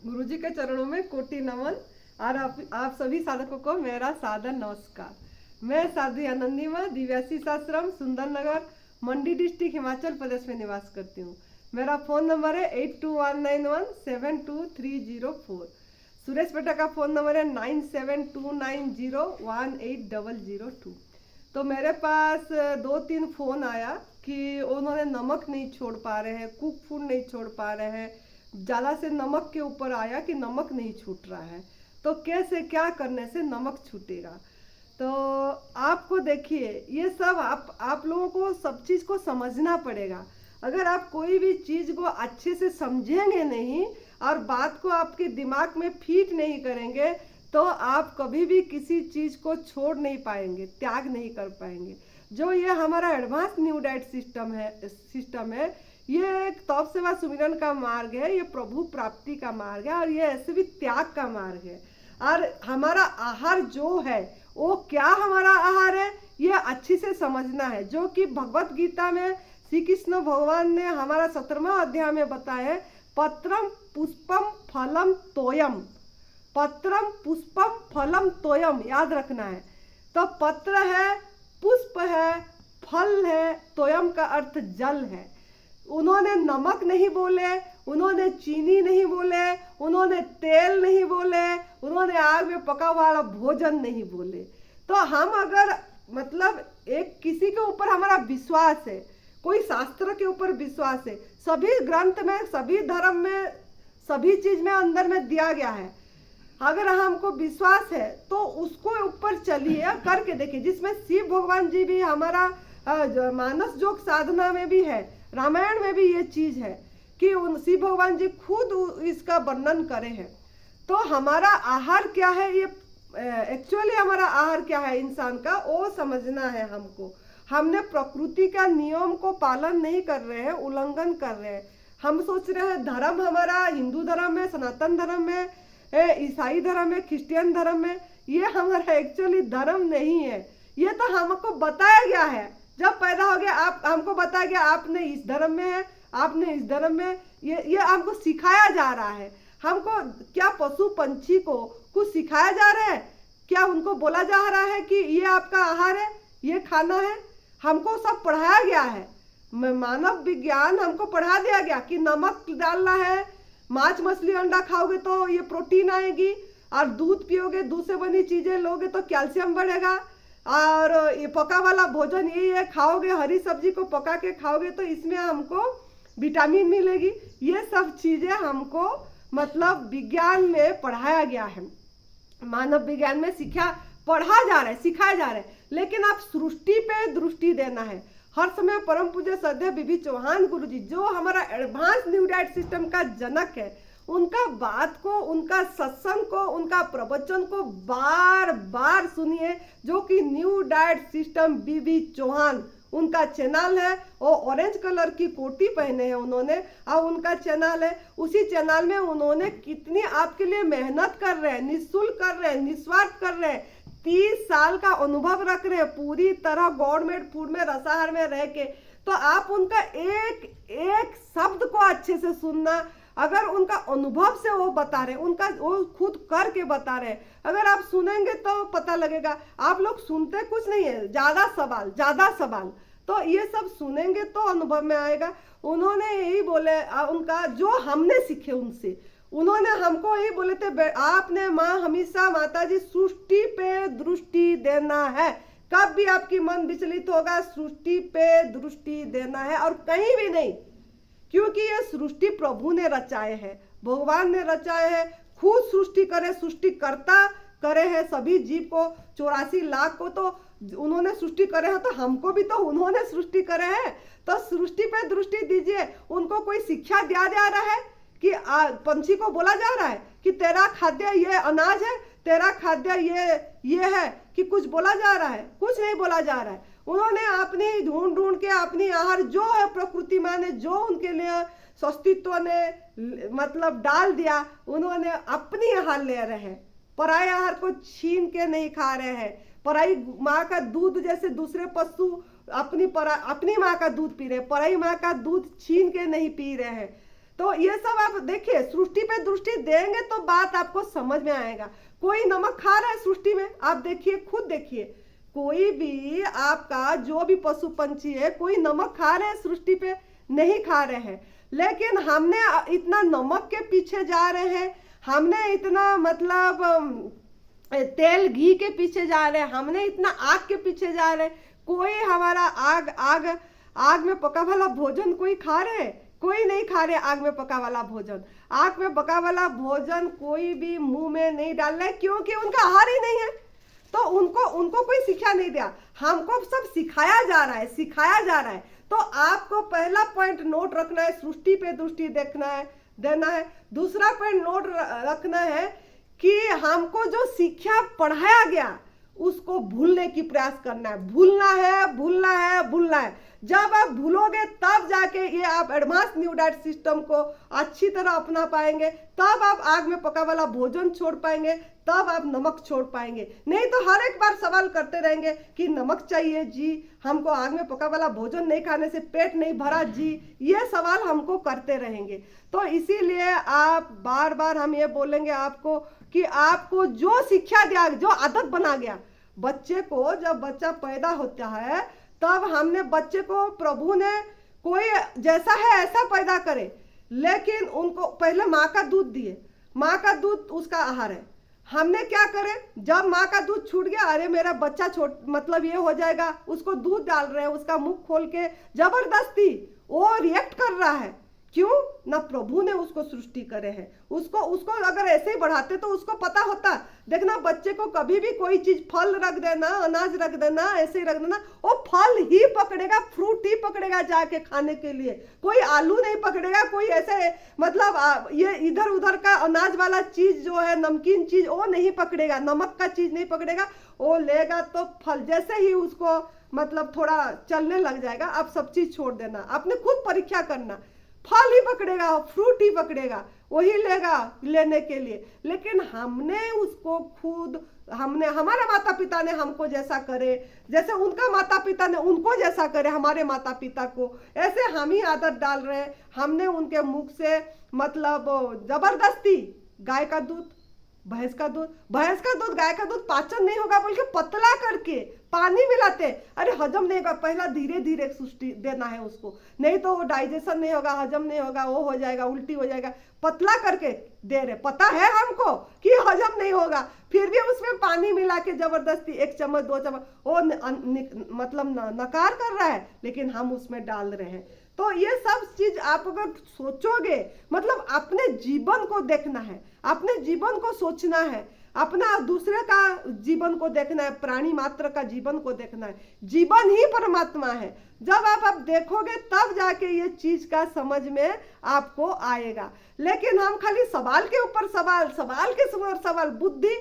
गुरुजी के चरणों में कोटि नमन। और आप सभी साधकों को मेरा सादर नमस्कार। मैं साध्वी आनंदी माँ दिव्यासी आश्रम सुंदर नगर मंडी डिस्ट्रिक्ट हिमाचल प्रदेश में निवास करती हूँ। मेरा फ़ोन नंबर है 8219172304। सुरेश बेटा का फ़ोन नंबर है 9729018002। तो मेरे पास 2-3 फ़ोन आया कि उन्होंने नमक नहीं छोड़ पा रहे हैं, कुक फूड नहीं छोड़ पा रहे हैं, ज़्यादा से नमक के ऊपर आया कि नमक नहीं छूट रहा है, तो कैसे क्या करने से नमक छूटेगा। तो आपको देखिए ये सब आप लोगों को सब चीज़ को समझना पड़ेगा। अगर आप कोई भी चीज़ को अच्छे से समझेंगे नहीं और बात को आपके दिमाग में फिट नहीं करेंगे तो आप कभी भी किसी चीज़ को छोड़ नहीं पाएंगे, त्याग नहीं कर पाएंगे। जो ये हमारा एडवांस न्यू डाइट सिस्टम है ये एक तप सेवा सुमिरन का मार्ग है, ये प्रभु प्राप्ति का मार्ग है और ये ऐसे भी त्याग का मार्ग है। और हमारा आहार जो है वो क्या हमारा आहार है ये अच्छी से समझना है, जो कि भगवत गीता में श्री कृष्ण भगवान ने हमारा 17वां अध्याय में बताया है। पत्रम पुष्पम फलम तोयम, पत्रम पुष्पम फलम तोयम याद रखना है। तो पत्र है, पुष्प है, फल है, तोयम का अर्थ जल है। उन्होंने नमक नहीं बोले, उन्होंने चीनी नहीं बोले, उन्होंने तेल नहीं बोले, उन्होंने आग में पका हुआ भोजन नहीं बोले। तो हम अगर मतलब एक किसी के ऊपर हमारा विश्वास है, कोई शास्त्र के ऊपर विश्वास है, सभी ग्रंथ में सभी धर्म में सभी चीज में अंदर में दिया गया है, अगर हमको विश्वास है तो उसको ऊपर चलिए करके देखिए। जिसमें शिव भगवान जी भी हमारा मानस जोग साधना में भी है, रामायण में भी ये चीज है कि उन शिव भगवान जी खुद इसका वर्णन करे हैं। तो हमारा आहार क्या है, ये एक्चुअली हमारा आहार क्या है इंसान का वो समझना है हमको। हमने प्रकृति का नियम को पालन नहीं कर रहे हैं, उल्लंघन कर रहे हैं। हम सोच रहे हैं धर्म हमारा हिंदू धर्म में, सनातन धर्म में, ईसाई धर्म में, क्रिश्चियन धर्म में, ये हमारा एक्चुअली धर्म नहीं है। ये तो हमको बताया गया है, जब पैदा हो गया आप हमको बताया गया आपने इस धर्म में है, आपने इस धर्म में, ये हमको सिखाया जा रहा है। हमको क्या पशु पंछी को कुछ सिखाया जा रहा है, क्या उनको बोला जा रहा है कि ये आपका आहार है, ये खाना है? हमको सब पढ़ाया गया है, मानव विज्ञान हमको पढ़ा दिया गया कि नमक डालना है, मांस मछली अंडा खाओगे तो ये प्रोटीन आएगी, और दूध पियोगे, दूध से बनी चीजें लोगे तो कैल्शियम बढ़ेगा, और ये पका वाला भोजन ये खाओगे, हरी सब्जी को पका के खाओगे तो इसमें हमको विटामिन मिलेगी। ये सब चीजें हमको मतलब विज्ञान में पढ़ाया गया है, मानव विज्ञान में पढ़ा जा रहा है, सिखाया जा रहा है। लेकिन आप सृष्टि पे दृष्टि देना है। हर समय परम पूज्य श्रद्धेय बीबी चौहान गुरुजी जो हमारा एडवांस न्यू डाइट सिस्टम का जनक है, उनका बात को, उनका सत्संग को, उनका प्रवचन को बार बार सुनिए, जो कि न्यू डाइट सिस्टम बीबी चौहान उनका चैनल है। वो ऑरेंज कलर की कोटी पहने हैं उन्होंने, और उनका चैनल है। उसी चैनल में उन्होंने कितनी आपके लिए मेहनत कर रहे हैं, निःशुल्क कर रहे हैं, निस्वार्थ कर रहे हैं, 30 साल का अनुभव रख रहे हैं पूरी तरह गवर्नमेंट फूड में, रसाहार में रह के। तो आप उनका एक एक शब्द को अच्छे से सुनना। अगर उनका अनुभव से वो बता रहे, उनका वो खुद करके बता रहे, अगर आप सुनेंगे तो पता लगेगा। आप लोग सुनते कुछ नहीं है, ज्यादा सवाल, तो ये सब सुनेंगे तो अनुभव में आएगा। उन्होंने यही बोले, उनका जो हमने सीखे उनसे, उन्होंने हमको यही बोले थे, आपने माँ हमेशा माता जी सृष्टि पे दृष्टि देना है। कब भी आपकी मन विचलित होगा, सृष्टि पे दृष्टि देना है और कहीं भी नहीं, क्योंकि ये सृष्टि प्रभु ने रचाए हैं, भगवान ने रचाए हैं। खुद सृष्टि करे, सृष्टिकर्ता करे हैं सभी जीव को, 84 लाख को तो उन्होंने सृष्टि करे हैं, तो हमको भी तो उन्होंने सृष्टि करे हैं। तो सृष्टि पे दृष्टि दीजिए। उनको कोई शिक्षा दिया जा रहा है कि पंछी को बोला जा रहा है कि तेरा खाद्य ये अनाज है, तेरा खाद्य ये है, कि कुछ बोला जा रहा है? कुछ नहीं बोला जा रहा है। उन्होंने अपनी ढूंढ के अपनी आहार जो है प्रकृति माँ ने जो उनके लिए अस्तित्व ने मतलब डाल दिया, उन्होंने अपनी आहार ले रहे हैं, पराई आहार को छीन के नहीं खा रहे हैं। पराई माँ का दूध जैसे दूसरे पशु अपनी माँ का दूध पी रहे हैं, पराई माँ का दूध छीन के नहीं पी रहे हैं। तो ये सब आप देखिए, सृष्टि पे दृष्टि देंगे तो बात आपको समझ में आएगा। कोई नमक खा रहा है सृष्टि में, आप देखिए, खुद देखिए, कोई भी आपका जो भी पशु पंछी है, कोई नमक खा रहे हैं सृष्टि पे? नहीं खा रहे हैं। लेकिन हमने इतना नमक के पीछे जा रहे हैं, हमने इतना मतलब तेल घी के पीछे जा रहे हैं, हमने इतना आग के पीछे जा रहे हैं। कोई हमारा आग आग आग में पका वाला भोजन कोई खा रहे हैं? कोई नहीं खा रहे आग में पका वाला भोजन। आग में पका वाला भोजन कोई भी मुंह में नहीं डाल रहा है, क्योंकि उनका आहार ही नहीं है। तो उनको कोई शिक्षा नहीं दिया, हमको सब सिखाया जा रहा है, सिखाया जा रहा है। तो आपको पहला पॉइंट नोट रखना है, सृष्टि पे दृष्टि देना है। दूसरा पॉइंट नोट रखना है कि हमको जो शिक्षा पढ़ाया गया उसको भूलने की प्रयास करना है। भूलना है। जब आप भूलोगे तब जाके ये आप एडवांस न्यू डाइट सिस्टम को अच्छी तरह अपना पाएंगे, तब आप आग में पका वाला भोजन छोड़ पाएंगे, तब आप नमक छोड़ पाएंगे। नहीं तो हर एक बार सवाल करते रहेंगे कि नमक चाहिए जी, हमको आग में पका वाला भोजन नहीं खाने से पेट नहीं भरा जी, ये सवाल हमको करते रहेंगे। तो इसीलिए आप बार बार हम ये बोलेंगे आपको कि आपको जो शिक्षा दिया, जो आदत बना गया बच्चे को, जब बच्चा पैदा होता है तब हमने बच्चे को, प्रभु ने कोई जैसा है ऐसा पैदा करे, लेकिन उनको पहले माँ का दूध दिए, माँ का दूध उसका आहार है। हमने क्या करे, जब माँ का दूध छूट गया, अरे मेरा बच्चा मतलब ये हो जाएगा, उसको दूध डाल रहे हैं, उसका मुंह खोल के जबरदस्ती वो रिएक्ट कर रहा है। क्यों? ना प्रभु ने उसको सृष्टि करे है। उसको अगर ऐसे ही बढ़ाते तो उसको पता होता। देखना, बच्चे को कभी भी कोई चीज, फल रख देना, अनाज रख देना, ऐसे ही रख देना, वो फल ही पकड़ेगा, फ्रूट ही पकड़ेगा जाके खाने के लिए। कोई आलू नहीं पकड़ेगा, कोई ऐसे मतलब ये इधर उधर का अनाज वाला चीज जो है, नमकीन चीज, वो नहीं पकड़ेगा, नमक का चीज नहीं पकड़ेगा। वो लेगा तो फल, जैसे ही उसको मतलब थोड़ा चलने लग जाएगा, आप सब चीज छोड़ देना, आपने खुद परीक्षा करना, फल ही पकड़ेगा, फ्रूट ही पकड़ेगा, वही लेगा लेने के लिए। लेकिन हमने उसको खुद, हमारे माता पिता ने हमको जैसा करे, जैसे उनका माता पिता ने उनको जैसा करे हमारे माता पिता को, ऐसे हम ही आदत डाल रहे हैं। हमने उनके मुख से मतलब जबरदस्ती गाय का दूध, भैंस का दूध गाय का दूध पाचन नहीं होगा बोल के पतला करके पानी मिलाते, अरे हजम नहीं होगा, पहला धीरे धीरे सृष्टि देना है उसको, नहीं तो वो डाइजेशन नहीं होगा, हजम नहीं होगा, वो हो जाएगा, उल्टी हो जाएगा, पतला करके दे रहे। पता है हमको कि हजम नहीं होगा, फिर भी उसमें पानी मिला के जबरदस्ती 1 चम्मच 2 चम्मच वो मतलब नकार कर रहा है, लेकिन हम उसमें डाल रहे हैं। तो ये सब चीज आप अगर सोचोगे, मतलब अपने जीवन को देखना है, अपने जीवन को सोचना है, अपना दूसरे का जीवन को देखना है, प्राणी मात्र का जीवन को देखना है। जीवन ही परमात्मा है। जब आप देखोगे तब जाके ये चीज का समझ में आपको आएगा। लेकिन हम खाली सवाल के ऊपर सवाल के सवाल, बुद्धि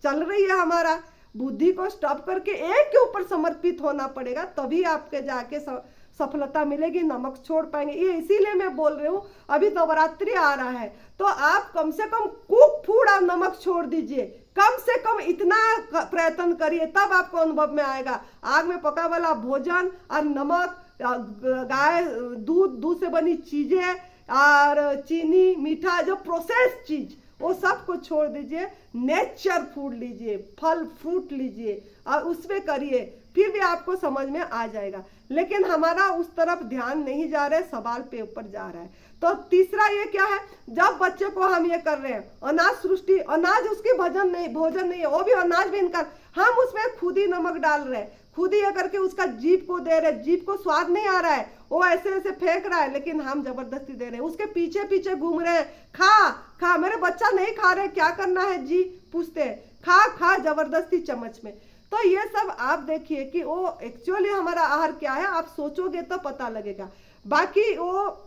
चल रही है हमारा, बुद्धि को स्टॉप करके एक के ऊपर समर्पित होना पड़ेगा, तभी आपके जाके सफलता मिलेगी, नमक छोड़ पाएंगे। ये इसीलिए मैं बोल रही हूँ, अभी नवरात्रि आ रहा है तो आप कम से कम कुक फूड और नमक छोड़ दीजिए, कम से कम इतना प्रयत्न करिए, तब आपको अनुभव में आएगा। आग में पका वाला भोजन और नमक, गाय दूध से बनी चीजें और चीनी, मीठा, जो प्रोसेस चीज, वो सब को छोड़ दीजिए, नेचर फूड लीजिए, फल फ्रूट लीजिए और उसमें करिए, फिर भी आपको समझ में आ जाएगा। लेकिन हमारा उस तरफ ध्यान नहीं जा रहा है, सवाल पे ऊपर जा रहा है। तो तीसरा ये क्या है, जब बच्चे को हम ये कर रहे हैं, अनाज सृष्टि, अनाज उसकी भोजन नहीं है, वो भी अनाज भी इनका, हम उसमें खुद ही नमक डाल रहे हैं, खुद ही करके उसका जीभ को दे रहे, जीभ को स्वाद नहीं आ रहा है, वो ऐसे ऐसे फेंक रहा है, लेकिन हम जबरदस्ती दे रहे हैं, उसके पीछे पीछे घूम रहे हैं, खा, मेरे बच्चा नहीं खा रहे, क्या करना है जी, पूछते हैं, खा जबरदस्ती चम्मच में। तो ये सब आप देखिए कि वो एक्चुअली हमारा आहार क्या है, आप सोचोगे तो पता लगेगा। बाकी वो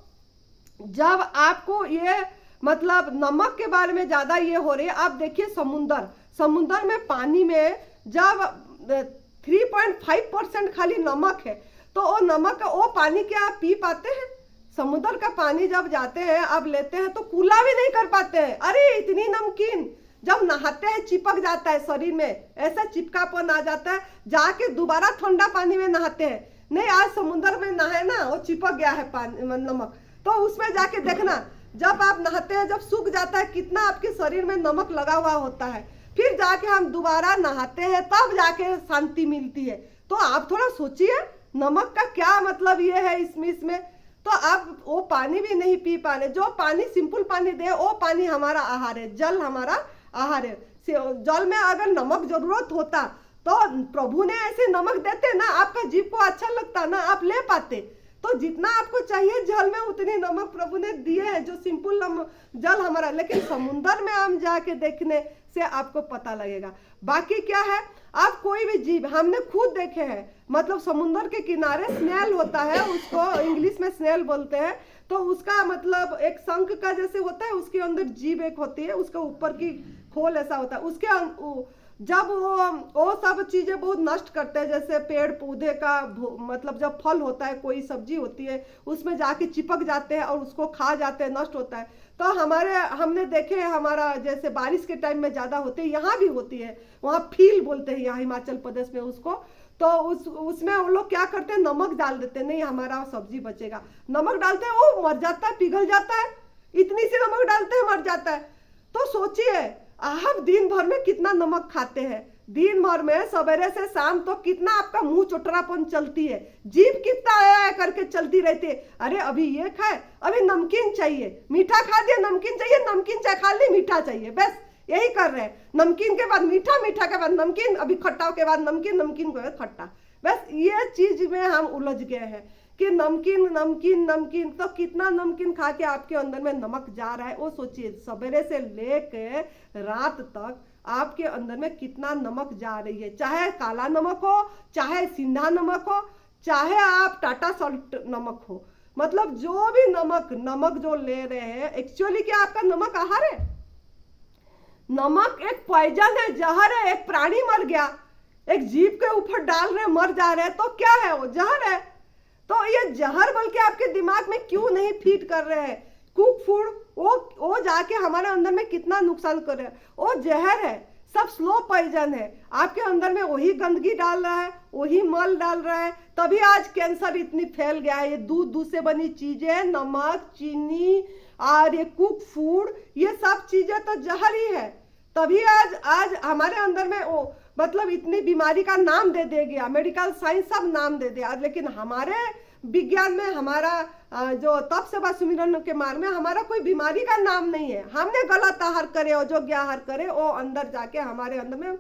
जब आपको ये मतलब नमक के बारे में ज्यादा ये हो रही है, आप देखिए समुंदर में पानी में जब 3.5% खाली नमक है, तो वो नमक, वो पानी क्या आप पी पाते हैं? समुद्र का पानी जब जाते हैं, आप लेते हैं तो कूला भी नहीं कर पाते हैं। अरे इतनी नमकीन, जब नहाते हैं चिपक जाता है शरीर में, ऐसा चिपकापन आ जाता है, जाके दोबारा ठंडा पानी में नहाते हैं। नहीं, आज समुद्र में नहाए ना, वो चिपक गया है पानी नमक, तो उसमें जाके देखना जब आप नहाते हैं, जब सूख जाता है, कितना आपके शरीर में नमक लगा हुआ होता है, फिर जाके हम दोबारा नहाते हैं, तब जाके शांति मिलती है। तो आप थोड़ा सोचिए नमक का क्या मतलब ये है इसमें। तो आप वो पानी भी नहीं पी पा रहे। जो पानी सिंपल पानी दे वो पानी हमारा आहार है, जल हमारा आहार है। जल में अगर नमक जरूरत होता तो प्रभु ने ऐसे नमक देते ना, आपका जीभ को अच्छा लगता ना, आप ले पाते। तो जितना आपको चाहिए जल में उतनी नमक प्रभु ने दिए है, जो सिंपल जल हमारा। लेकिन समुंदर में हम जाके देखने से आपको पता लगेगा। बाकी क्या है, आप कोई भी जीव, हमने खुद देखे हैं, मतलब समुंदर के किनारे स्नेल होता है, उसको इंग्लिश में स्नेल बोलते हैं। तो उसका मतलब एक शंख का जैसे होता है, उसके अंदर जीभ एक होती है, उसका ऊपर की खोल ऐसा होता है। उसके जब वो सब चीजें बहुत नष्ट करते हैं, जैसे पेड़ पौधे का मतलब जब फल होता है, कोई सब्जी होती है, उसमें जाके चिपक जाते हैं और उसको खा जाते हैं, नष्ट होता है। तो हमने देखे हैं, हमारा जैसे बारिश के टाइम में ज्यादा होती है, यहाँ भी होती है, वहाँ फील बोलते हैं यहाँ हिमाचल प्रदेश में उसको। तो उसमें वो लोग क्या करते हैं, नमक डाल देते हैं, नहीं हमारा सब्जी बचेगा, नमक डालते हैं, वो मर जाता है, पिघल जाता है, इतनी सी नमक डालते हैं, मर जाता है। तो सोचिए आप दिन भर में कितना नमक खाते हैं, दिन भर में सवेरे से शाम तो कितना आपका मुंह चोटरापन चलती है, जीभ कितना आया करके चलती रहती है। अरे अभी ये खाए, अभी नमकीन चाहिए, मीठा खा दिया नमकीन चाहिए, नमकीन चाय खा ली मीठा चाहिए, बस यही कर रहे हैं। नमकीन के बाद मीठा, मीठा के बाद नमकीन, अभी खट्टा के बाद नमकीन, नमकीन के बाद खट्टा, बस ये चीज में हम उलझ गए हैं कि नमकीन नमकीन नमकीन। तो कितना नमकीन खा के आपके अंदर में नमक जा रहा है वो सोचिए। सवेरे से लेके रात तक आपके अंदर में कितना नमक जा रही है, चाहे काला नमक हो, चाहे सिंधा नमक हो, चाहे आप टाटा सॉल्ट नमक हो, मतलब जो भी नमक जो ले रहे हैं, एक्चुअली क्या आपका नमक आहार है? नमक एक पॉइजन है, जहर है। एक प्राणी मर गया, एक जीव के ऊपर डाल रहे, मर जा रहे हैं, तो क्या है वो? जहर है। तो ये जहर बल्कि आपके दिमाग में क्यों नहीं फीड कर रहे हैं? कुक फूड वो जाके हमारे अंदर में कितना नुकसान कर रहे हैं, वो जहर है, सब स्लो पॉइजन है। आपके अंदर में वही गंदगी डाल रहा है, वही मल डाल रहा है, तभी आज कैंसर इतनी फैल गया है। ये दूध से बनी चीजें, नमक, चीनी और ये कुक फूड, ये सब चीजें तो जहर ही है। तभी आज हमारे अंदर में वो मतलब इतनी बीमारी का नाम दे गया, मेडिकल साइंस सब नाम दे दिया। लेकिन हमारे विज्ञान में, हमारा जो तप सेवा सुमिरन के मार्ग में हमारा कोई बीमारी का नाम नहीं है। हमने गलत आहार करे, अयोग्य आहार करे, वो अंदर जाके हमारे अंदर में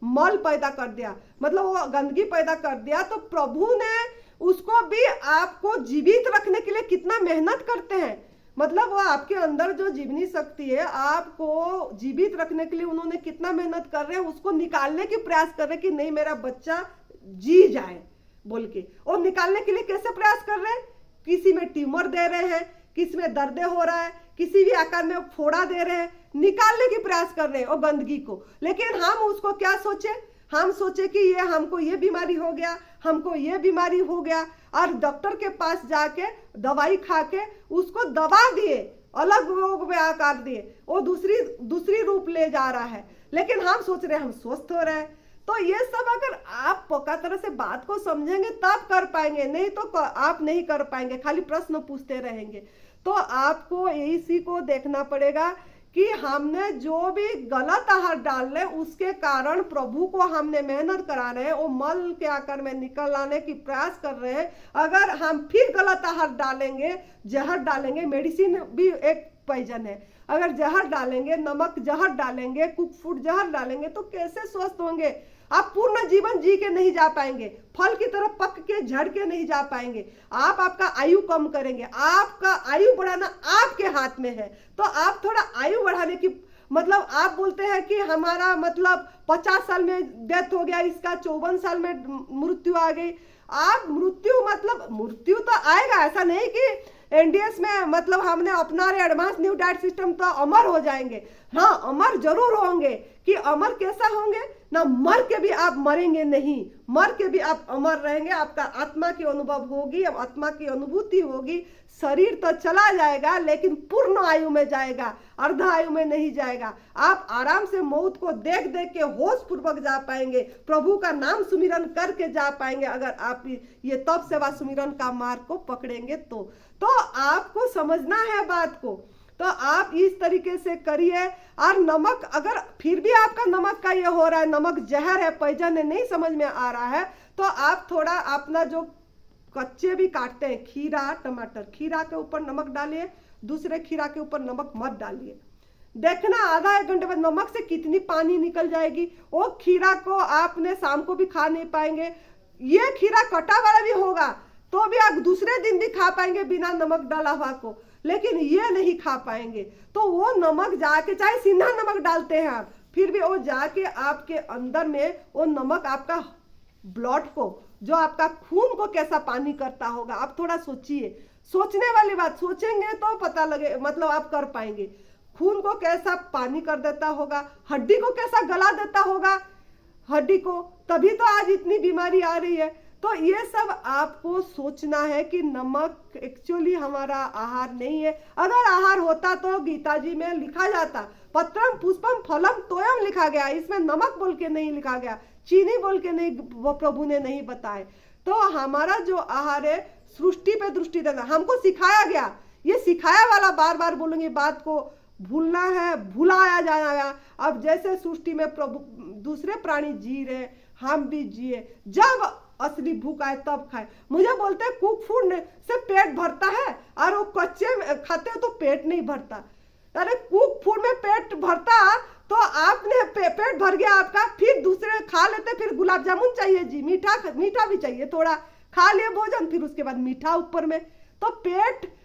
मल पैदा कर दिया, मतलब वो गंदगी पैदा कर दिया। तो प्रभु ने उसको भी आपको जीवित रखने के लिए कितना मेहनत करते हैं, मतलब वो आपके अंदर जो जीवनी शक्ति है, आपको जीवित रखने के लिए उन्होंने कितना मेहनत कर रहे हैं, उसको निकालने की प्रयास कर रहे हैं कि नहीं मेरा बच्चा जी जाए बोल के। और निकालने के लिए कैसे प्रयास कर रहे हैं? किसी में ट्यूमर दे रहे हैं, किसी में दर्द हो रहा है, किसी भी आकार में फोड़ा दे रहे हैं, निकालने की प्रयास कर रहे हैं और गंदगी को। लेकिन हम उसको क्या सोचे? हम सोचे कि ये हमको ये बीमारी हो गया, हमको ये बीमारी हो गया, और डॉक्टर के पास जाके दवाई खा के उसको दबा दिए, अलग रोग में आकार दिए, वो दूसरी रूप ले जा रहा है। लेकिन हम सोच रहे हैं हम स्वस्थ हो रहे हैं। तो ये सब अगर आप पक्का तरह से बात को समझेंगे तब कर पाएंगे, नहीं तो आप नहीं कर पाएंगे, खाली प्रश्न पूछते रहेंगे। तो आपको इसी को देखना पड़ेगा कि हमने जो भी गलत आहार डाल रहे उसके कारण प्रभु को हमने मेहनत करा रहे हैं, वो मल के आकार में निकल आने की प्रयास कर रहे हैं। अगर हम फिर गलत आहार डालेंगे, जहर डालेंगे, मेडिसिन भी एक पॉइजन है, अगर जहर डालेंगे, नमक जहर डालेंगे, कुक फूड जहर डालेंगे, तो कैसे स्वस्थ होंगे? आप पूर्ण जीवन जी के नहीं जा पाएंगे, फल की तरफ पक के झड़ के नहीं जा पाएंगे। आप आपका आयु कम करेंगे, आपका आयु बढ़ाना आपके हाथ में है। तो आप थोड़ा आयु बढ़ाने की, मतलब आप बोलते हैं कि हमारा मतलब 50 साल में डेथ हो गया, इसका 54 साल में मृत्यु आ गई। आप मृत्यु तो आएगा, ऐसा नहीं कि एनडीएस में मतलब हमने अपना रहे एडवांस न्यू डाइट सिस्टम तो अमर हो जाएंगे। हाँ, अमर जरूर होंगे। कि अमर कैसा होंगे ना, मर के भी आप मरेंगे नहीं, मर के भी आप अमर रहेंगे। आपका आत्मा की अनुभव होगी, अब आत्मा की अनुभूति होगी। शरीर तो चला जाएगा लेकिन पूर्ण आयु में जाएगा, अर्ध आयु में नहीं जाएगा। आप आराम से मौत को देख देख के होश पूर्वक जा पाएंगे, प्रभु का नाम सुमिरन करके जा पाएंगे, अगर आप ये तप सेवा सुमिरन का मार्ग को पकड़ेंगे तो आपको समझना है बात को। तो आप इस तरीके से करिए। और नमक, अगर फिर भी आपका नमक का ये हो रहा है, नमक जहर है, पॉइजन है, नहीं समझ में आ रहा है, तो आप थोड़ा अपना जो कच्चे भी काटते हैं खीरा टमाटर, खीरा के ऊपर नमक डालिए, दूसरे खीरा के ऊपर नमक मत डालिए। देखना आधा एक घंटे बाद नमक से कितनी पानी निकल जाएगी। वो खीरा को आपने शाम को भी खा नहीं पाएंगे। ये खीरा कटा वाला भी होगा तो भी आप दूसरे दिन भी खा पाएंगे बिना नमक डाला हुआ को, लेकिन ये नहीं खा पाएंगे। तो वो नमक जाके, चाहे सीधा नमक डालते हैं आप, फिर भी वो जाके आपके अंदर में वो नमक आपका ब्लड को, जो आपका खून को कैसा पानी करता होगा, आप थोड़ा सोचिए। सोचने वाली बात, सोचेंगे तो पता लगे, मतलब आप कर पाएंगे। खून को कैसा पानी कर देता होगा, हड्डी को कैसा गला देता होगा, हड्डी को, तभी तो आज इतनी बीमारी आ रही है। तो ये सब आपको सोचना है कि नमक एक्चुअली हमारा आहार नहीं है। अगर आहार होता तो गीता जी में लिखा जाता, पत्रम पुष्पम फलम तोयम लिखा गया, इसमें नमक बोल के नहीं लिखा गया, चीनी बोल के नहीं, वो प्रभु ने नहीं बताए। तो हमारा जो आहार है, सृष्टि पे दृष्टि देना हमको सिखाया गया। ये सिखाया वाला बार बार बोलूंगी बात को भूलना है, भुलाया जाएगा। अब जैसे सृष्टि में प्रभु दूसरे प्राणी जी रहे, हम भी जिए, जब असली भूख आए तब खाए। मुझे बोलते हैं कुक फूड से पेट भरता है, और वो कच्चे खाते हो तो पेट नहीं भरता। अरे कुक फूड में पेट भरता तो आपने पेट भर गया आपका, फिर दूसरे खा लेते, फिर गुलाब जामुन चाहिए जी, मीठा भी चाहिए, थोड़ा खा लिए भोजन, फिर उसके बाद मीठा ऊपर में। तो पेट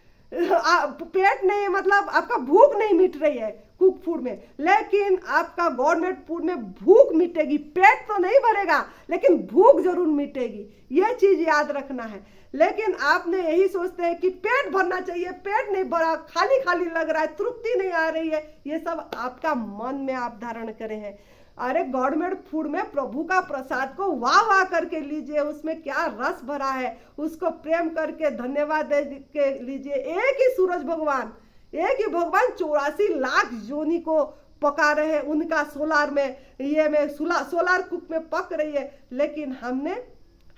नहीं, मतलब आपका भूख नहीं मिट रही है कुक फूड में, लेकिन आपका गवर्नमेंट फूड में भूख मिटेगी। पेट तो नहीं भरेगा लेकिन भूख जरूर मिटेगी, ये चीज याद रखना है। लेकिन आपने यही सोचते हैं कि पेट भरना चाहिए, पेट नहीं भरा, खाली खाली लग रहा है, तृप्ति नहीं आ रही है, ये सब आपका मन में आप धारण करे हैं। अरे गवर्नमेंट फूड में प्रभु का प्रसाद को वाह वाह करके लीजिए, उसमें क्या रस भरा है, उसको प्रेम करके धन्यवाद दे के लीजिए। एक ही सूरज भगवान, एक ही भगवान 84 लाख योनि को पका रहे हैं, उनका सोलार में, ये में सोलार कुक में पक रही है। लेकिन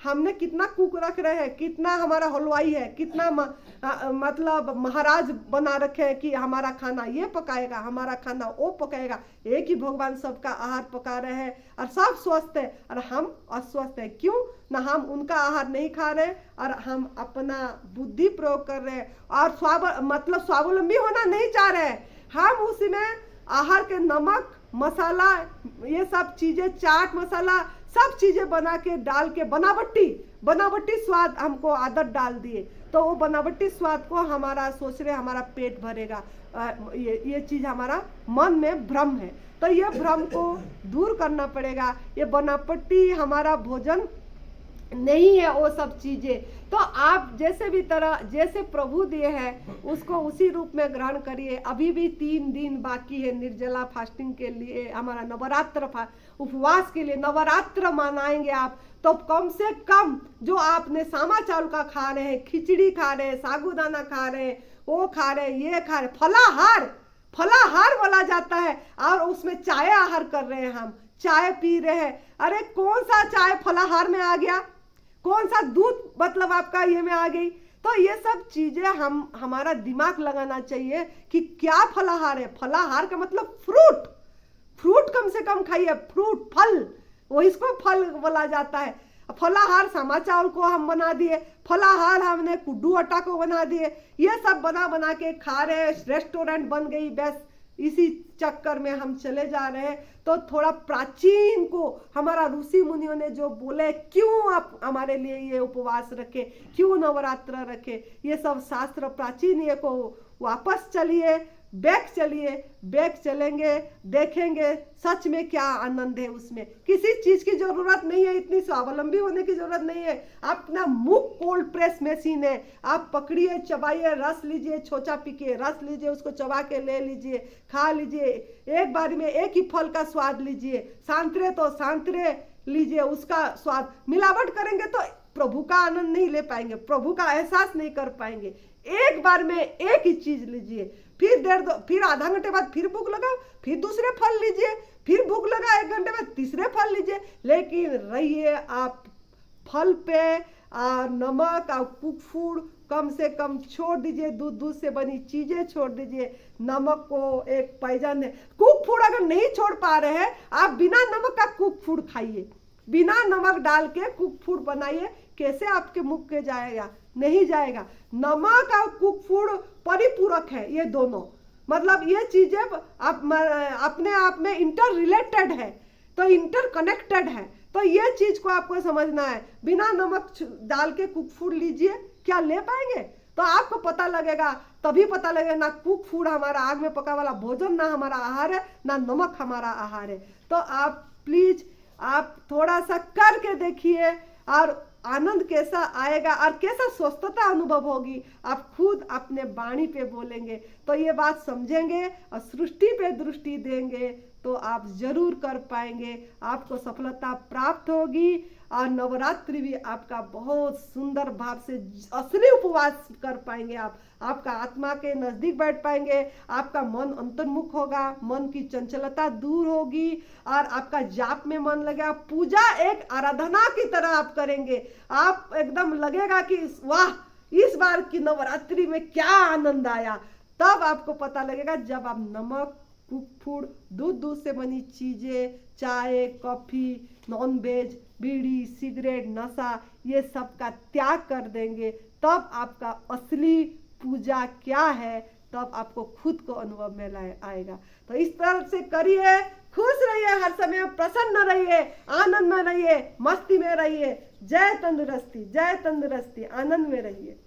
हमने कितना कुक रख रहे हैं, कितना हमारा हलवाई है, कितना मतलब महाराज बना रखे हैं कि हमारा खाना ये पकाएगा, हमारा खाना वो पकाएगा। एक ही भगवान सबका आहार पका रहे हैं और सब स्वस्थ है और हम अस्वस्थ है। क्यों ना, हम उनका आहार नहीं खा रहे और हम अपना बुद्धि प्रयोग कर रहे हैं और मतलब स्वावलंबी होना नहीं चाह रहे हैं। हम उसमें आहार के नमक मसाला, ये सब चीजें, चाट मसाला, सब चीजें बना के डाल के बनावटी स्वाद हमको आदत डाल दिए। तो वो बनावटी स्वाद को हमारा सोच रहे हमारा पेट भरेगा, ये चीज हमारा मन में भ्रम है। तो ये भ्रम को दूर करना पड़ेगा। ये बनावटी हमारा भोजन नहीं है वो सब चीजें। तो आप जैसे भी तरह, जैसे प्रभु दिए हैं उसको उसी रूप में ग्रहण करिए। अभी भी 3 दिन बाकी है निर्जला फास्टिंग के लिए, हमारा नवरात्र उपवास के लिए नवरात्र मनाएंगे आप। तो कम से कम जो आपने सामा चावल का खा रहे हैं, खिचड़ी खा रहे हैं, साबूदाना खा रहे हैं, वो खा रहे हैं, ये खा रहे, फलाहार बोला जाता है, और उसमें चाय आहार कर रहे हैं, हम चाय पी रहे हैं। अरे कौन सा चाय फलाहार में आ गया, कौन सा दूध मतलब आपका ये में आ गई। तो ये सब चीजें हमारा दिमाग लगाना चाहिए कि क्या फलाहार है। फलाहार का मतलब फ्रूट कम से कम खाइए, फ्रूट, फल, वो इसको फल बोला जाता है। फलाहार सामा चावल को हम बना दिए, फलाहार हमने कुड्डू आटा को बना दिए, ये सब बना के खा रहे हैं, रेस्टोरेंट बन गई, बस इसी चक्कर में हम चले जा रहे हैं। तो थोड़ा प्राचीन को, हमारा ऋषि मुनियों ने जो बोले, क्यों आप हमारे लिए ये उपवास रखे, क्यों नवरात्र रखे, ये सब शास्त्र प्राचीन ये को वापस चलिए, बैक चलेंगे, देखेंगे सच में क्या आनंद है उसमें। किसी चीज की जरूरत नहीं है, इतनी स्वावलंबी होने की जरूरत नहीं है। अपना मुख कोल्ड प्रेस मशीन है, आप पकड़िए, चबाइए, रस लीजिए, छोचा पी के रस लीजिए, उसको चबा के ले लीजिए, खा लीजिए, एक बार में एक ही फल का स्वाद लीजिए। सांतरे लीजिए, उसका स्वाद। मिलावट करेंगे तो प्रभु का आनंद नहीं ले पाएंगे, प्रभु का एहसास नहीं कर पाएंगे। एक बार में एक ही चीज लीजिए, फिर आधा घंटे बाद फिर भूख लगा, फिर दूसरे फल लीजिए, फिर भूख लगा 1 घंटे बाद तीसरे फल लीजिए। लेकिन रहिए आप फल पे, नमक और कुक फूड कम से कम छोड़ दीजिए, दूध से बनी चीजें छोड़ दीजिए। नमक को एक पॉइजन है। कुक फूड अगर नहीं छोड़ पा रहे हैं, आप बिना नमक का कुक फूड खाइए, बिना नमक डाल के कुक फूड बनाइए, कैसे आपके मुख के जाएगा? नहीं जाएगा। नमक और कुक फूड परिपूरक है, ये दोनों, मतलब ये चीजें अपने आप में इंटर रिलेटेड है, तो इंटर कनेक्टेड है। तो ये चीज को आपको समझना है। बिना नमक डाल के कुक फूड लीजिए, क्या ले पाएंगे? तो आपको पता लगेगा, तभी पता लगेगा ना कुक फूड हमारा आग में पका वाला भोजन ना हमारा आहार है, ना नमक हमारा आहार है। तो आप प्लीज आप थोड़ा सा करके देखिए और आनंद कैसा आएगा और कैसा स्वस्थता अनुभव होगी, आप खुद अपने वाणी पे बोलेंगे तो ये बात समझेंगे और सृष्टि पे दृष्टि देंगे तो आप जरूर कर पाएंगे, आपको सफलता प्राप्त होगी। और नवरात्रि भी आपका बहुत सुंदर भाव से असली उपवास कर पाएंगे आप, आपका आत्मा के नजदीक बैठ पाएंगे, आपका मन अंतर्मुख होगा, मन की चंचलता दूर होगी और आपका जाप में मन लगेगा। पूजा एक आराधना की तरह आप करेंगे, आप एकदम लगेगा कि वाह इस बार की नवरात्रि में क्या आनंद आया। तब आपको पता लगेगा जब आप नमक, कुक फूड, दूध से बनी चीजें, चाय, कॉफी, नॉन वेज, बीड़ी, सिगरेट, नशा, ये सब का त्याग कर देंगे, तब आपका असली पूजा क्या है, तब आपको खुद को अनुभव में आएगा। तो इस तरह से करिए, खुश रहिए, हर समय प्रसन्न रहिए, आनंद में रहिए, मस्ती में रहिए। जय तंदुरुस्ती, जय तंदुरुस्ती, आनंद में रहिए।